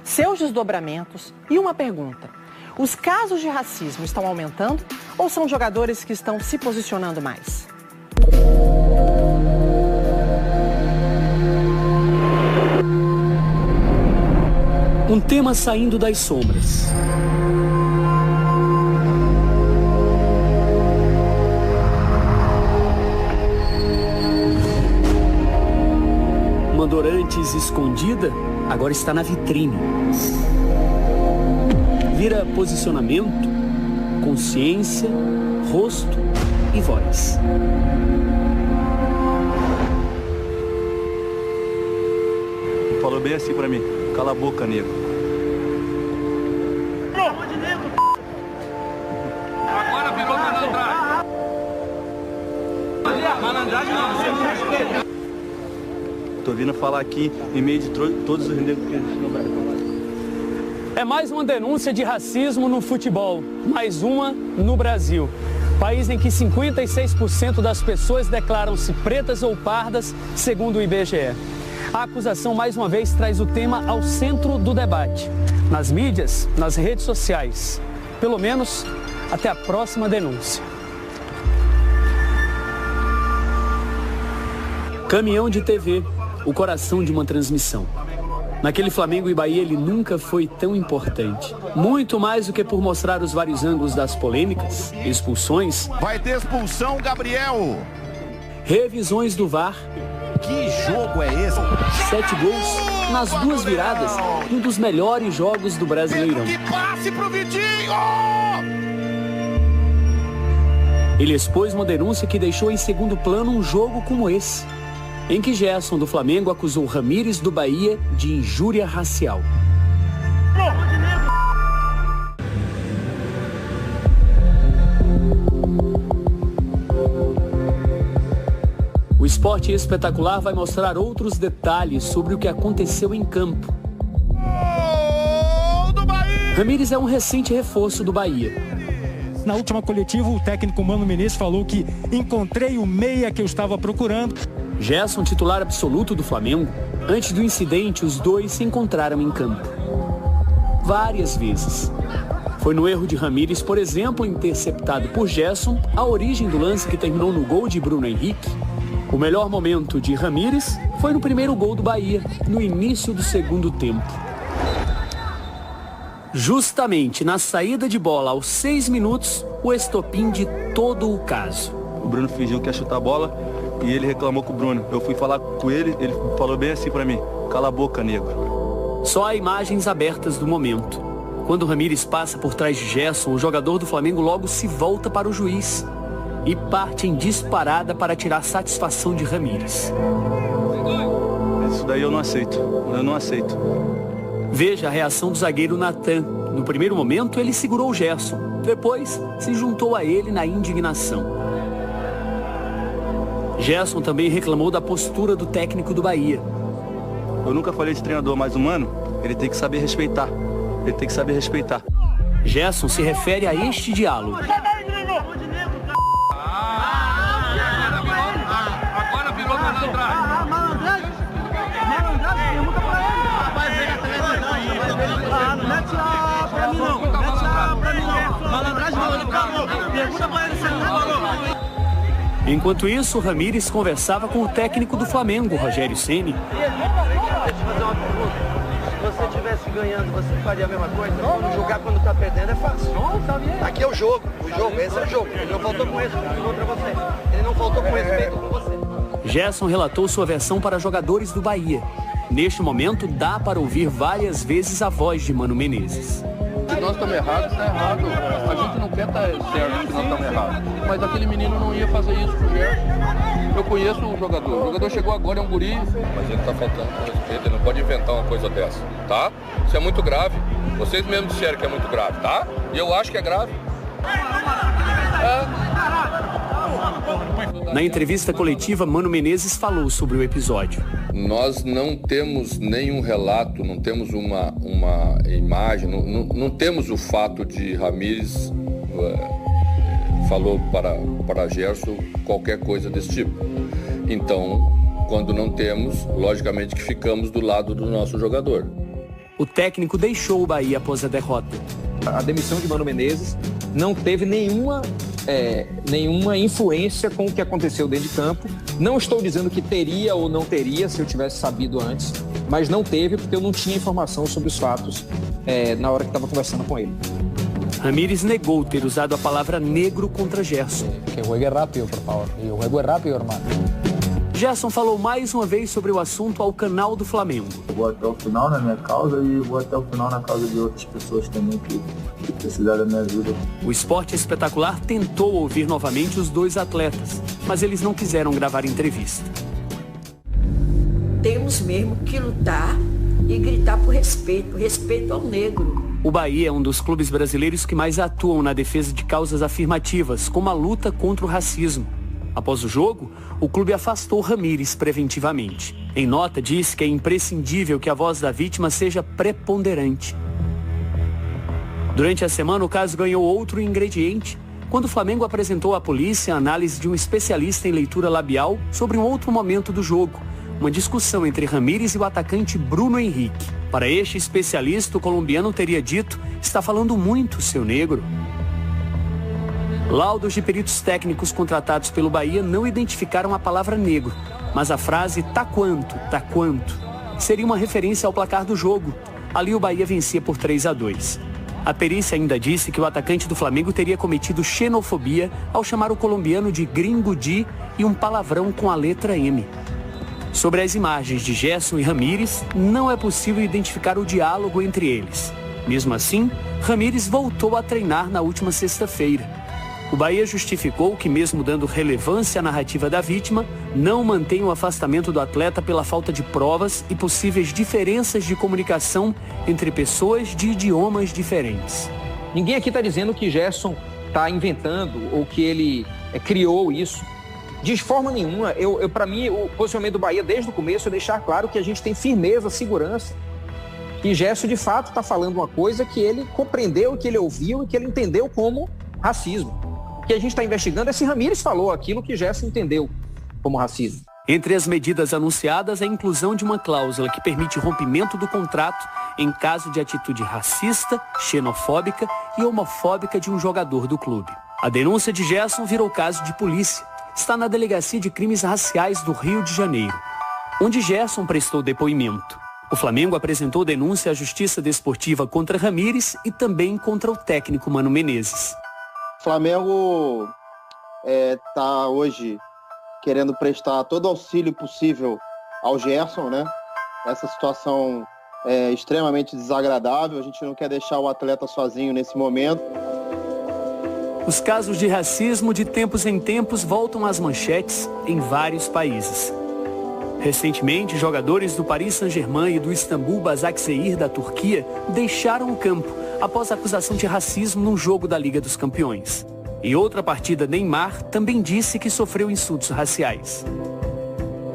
seus desdobramentos e uma pergunta: os casos de racismo estão aumentando ou são jogadores que estão se posicionando mais? Um tema saindo das sombras. Uma dor antes escondida, agora está na vitrine. Vira posicionamento, consciência, rosto e voz. Falou bem assim pra mim: cala a boca, nego. Agora virou malandragem. Malandragem não. Tô vindo falar aqui em meio de todos os negros que existem no Brasil. É mais uma denúncia de racismo no futebol, mais uma no Brasil. País em que 56% das pessoas declaram-se pretas ou pardas, segundo o IBGE. A acusação, mais uma vez, traz o tema ao centro do debate. Nas mídias, nas redes sociais. Pelo menos até a próxima denúncia. Caminhão de TV, o coração de uma transmissão. Naquele Flamengo e Bahia ele nunca foi tão importante. Muito mais do que por mostrar os vários ângulos das polêmicas, expulsões... Vai ter expulsão, Gabriel! Revisões do VAR... Que jogo é esse? 7 gols nas 2 viradas, um dos melhores jogos do Brasileirão. Que passe pro Vitinho! Ele expôs uma denúncia que deixou em segundo plano um jogo como esse, em que Gerson do Flamengo acusou Ramírez do Bahia de injúria racial. O Esporte Espetacular vai mostrar outros detalhes sobre o que aconteceu em campo. Ramírez é um recente reforço do Bahia. Na última coletiva, o técnico Mano Menezes falou que encontrei o meia que eu estava procurando. Gerson, titular absoluto do Flamengo, antes do incidente, os dois se encontraram em campo. Várias vezes. Foi no erro de Ramírez, por exemplo, interceptado por Gerson, a origem do lance que terminou no gol de Bruno Henrique. O melhor momento de Ramírez foi no primeiro gol do Bahia, no início do segundo tempo. Justamente na saída de bola aos 6 minutos, o estopim de todo o caso. O Bruno fingiu que ia chutar a bola e ele reclamou com o Bruno. Eu fui falar com ele, ele falou bem assim pra mim: cala a boca, negro. Só há imagens abertas do momento. Quando Ramírez passa por trás de Gerson, o jogador do Flamengo logo se volta para o juiz e parte em disparada para tirar satisfação de Ramírez. Isso daí eu não aceito. Eu não aceito. Veja a reação do zagueiro Natan. No primeiro momento, ele segurou o Gerson. Depois, se juntou a ele na indignação. Gerson também reclamou da postura do técnico do Bahia. Eu nunca falei de treinador, mas o Mano, ele tem que saber respeitar. Ele tem que saber respeitar. Gerson se refere a este diálogo. Agora virou malandragem. Malandragem? Malandragem? Pergunta pra ele. Não mete a pra mim não. Mete a pra mim não. Malandragem não. Pergunta pra ele se ele falou. Enquanto isso, Ramírez conversava com o técnico do Flamengo, Rogério Ceni. Deixa eu fazer uma pergunta. Se você estivesse ganhando, você faria a mesma coisa? Quando jogar quando tá perdendo é fácil. Aqui é o jogo. Esse é o jogo. Ele não faltou com respeito contra você. Ele não faltou com respeito com você. Gerson relatou sua versão para jogadores do Bahia. Neste momento, dá para ouvir várias vezes a voz de Mano Menezes. Se nós estamos errados, está errado. A gente não quer estar certo se nós estamos errados. Mas aquele menino não ia fazer isso pro Gerson. Eu conheço o jogador. O jogador chegou agora, é um guri. Mas ele está faltando com respeito, ele não pode inventar uma coisa dessa, tá? Isso é muito grave. Vocês mesmos disseram que é muito grave, tá? E eu acho que é grave. Na entrevista coletiva, Mano Menezes falou sobre o episódio. Nós não temos nenhum relato, não temos uma imagem, não temos o fato de Ramírez falou para Gerson qualquer coisa desse tipo. Então, quando não temos, logicamente que ficamos do lado do nosso jogador. O técnico deixou o Bahia após a derrota. A demissão de Mano Menezes não teve nenhuma influência com o que aconteceu dentro de campo. Não estou dizendo que teria ou não teria, se eu tivesse sabido antes, mas não teve porque eu não tinha informação sobre os fatos na hora que estava conversando com ele. Ramírez negou ter usado a palavra negro contra Gerson. Que juegue rápido, por favor. E o juego é rápido, irmão. Gerson falou mais uma vez sobre o assunto ao canal do Flamengo. Eu vou até o final na minha causa e vou até o final na causa de outras pessoas também que precisar da minha ajuda. O Esporte Espetacular tentou ouvir novamente os dois atletas, mas eles não quiseram gravar entrevista. Temos mesmo que lutar e gritar por respeito ao negro. O Bahia é um dos clubes brasileiros que mais atuam na defesa de causas afirmativas, como a luta contra o racismo. Após o jogo, o clube afastou Ramírez preventivamente. Em nota, disse que é imprescindível que a voz da vítima seja preponderante. Durante a semana, o caso ganhou outro ingrediente, quando o Flamengo apresentou à polícia a análise de um especialista em leitura labial sobre um outro momento do jogo, uma discussão entre Ramírez e o atacante Bruno Henrique. Para este especialista, o colombiano teria dito: "Está falando muito, seu negro". Laudos de peritos técnicos contratados pelo Bahia não identificaram a palavra negro, mas a frase "tá quanto, tá quanto" seria uma referência ao placar do jogo. Ali o Bahia vencia por 3-2. A perícia ainda disse que o atacante do Flamengo teria cometido xenofobia ao chamar o colombiano de gringo di e um palavrão com a letra M. Sobre as imagens de Gerson e Ramírez, não é possível identificar o diálogo entre eles. Mesmo assim, Ramírez voltou a treinar na última sexta-feira. O Bahia justificou que, mesmo dando relevância à narrativa da vítima, não mantém o afastamento do atleta pela falta de provas e possíveis diferenças de comunicação entre pessoas de idiomas diferentes. Ninguém aqui está dizendo que Gerson está inventando ou que ele criou isso. De forma nenhuma. Para mim, o posicionamento do Bahia desde o começo é deixar claro que a gente tem firmeza, segurança. E Gerson, de fato, está falando uma coisa que ele compreendeu, que ele ouviu e que ele entendeu como racismo. O que a gente está investigando é se Ramírez falou aquilo que Gerson entendeu como racismo. Entre as medidas anunciadas, a inclusão de uma cláusula que permite rompimento do contrato em caso de atitude racista, xenofóbica e homofóbica de um jogador do clube. A denúncia de Gerson virou caso de polícia. Está na Delegacia de Crimes Raciais do Rio de Janeiro, onde Gerson prestou depoimento. O Flamengo apresentou denúncia à Justiça Desportiva contra Ramírez e também contra o técnico Mano Menezes. O Flamengo está hoje querendo prestar todo o auxílio possível ao Gerson, né? Essa situação é extremamente desagradável, a gente não quer deixar o atleta sozinho nesse momento. Os casos de racismo de tempos em tempos voltam às manchetes em vários países. Recentemente, jogadores do Paris Saint-Germain e do Istambul Başakşehir da Turquia deixaram o campo após a acusação de racismo num jogo da Liga dos Campeões. Em outra partida, Neymar também disse que sofreu insultos raciais.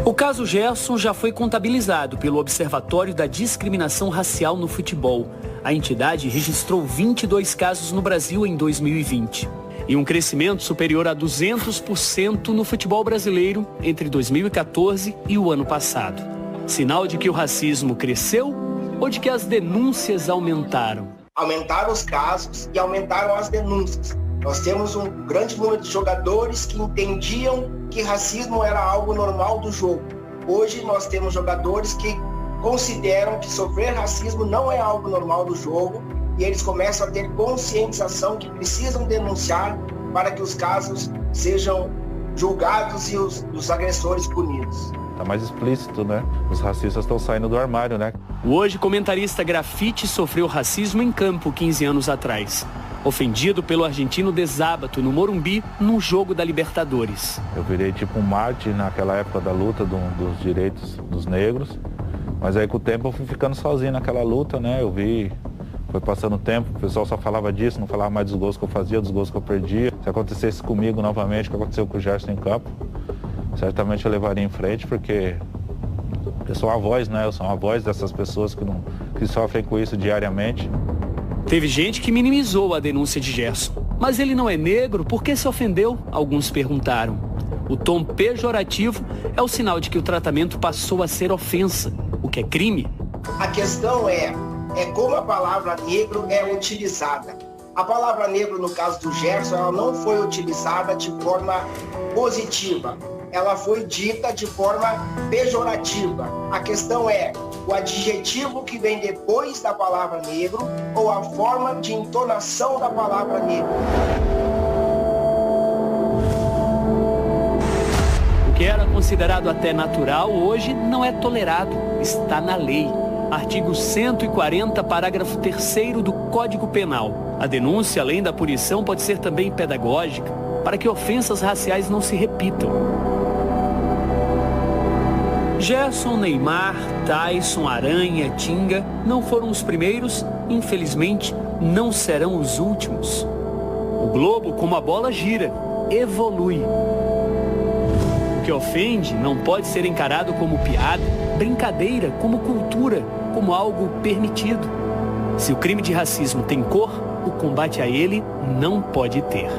O caso Gerson já foi contabilizado pelo Observatório da Discriminação Racial no Futebol. A entidade registrou 22 casos no Brasil em 2020 e um crescimento superior a 200% no futebol brasileiro entre 2014 e o ano passado. Sinal de que o racismo cresceu ou de que as denúncias aumentaram? Aumentaram os casos e aumentaram as denúncias. Nós temos um grande número de jogadores que entendiam que racismo era algo normal do jogo. Hoje nós temos jogadores que consideram que sofrer racismo não é algo normal do jogo e eles começam a ter conscientização que precisam denunciar para que os casos sejam julgados e os agressores punidos. Tá mais explícito, né? Os racistas estão saindo do armário, né? O hoje comentarista Grafite sofreu racismo em campo 15 anos atrás. Ofendido pelo argentino De Sábato no Morumbi, num jogo da Libertadores. Eu virei tipo um mártir naquela época da luta dos direitos dos negros. Mas aí com o tempo eu fui ficando sozinho naquela luta, né? Eu vi, foi passando o tempo, o pessoal só falava disso, não falava mais dos gols que eu fazia, dos gols que eu perdia. Se acontecesse comigo novamente, o que aconteceu com o Gerson em campo, certamente eu levaria em frente, porque eu sou a voz, né? Eu sou a voz dessas pessoas que sofrem com isso diariamente. Teve gente que minimizou a denúncia de Gerson. Mas ele não é negro, por que se ofendeu? Alguns perguntaram. O tom pejorativo é o sinal de que o tratamento passou a ser ofensa, o que é crime. A questão é é como a palavra negro é utilizada. A palavra negro, no caso do Gerson, ela não foi utilizada de forma positiva. Ela foi dita de forma pejorativa. A questão é o adjetivo que vem depois da palavra negro ou a forma de entonação da palavra negro. O que era considerado até natural, hoje não é tolerado, está na lei. Artigo 140, parágrafo 3º do Código Penal. A denúncia, além da punição, pode ser também pedagógica, para que ofensas raciais não se repitam. Gerson, Neymar, Tyson, Aranha, Tinga não foram os primeiros, infelizmente não serão os últimos. O globo, como a bola gira, evolui. O que ofende não pode ser encarado como piada, brincadeira, como cultura, como algo permitido. Se o crime de racismo tem cor, o combate a ele não pode ter.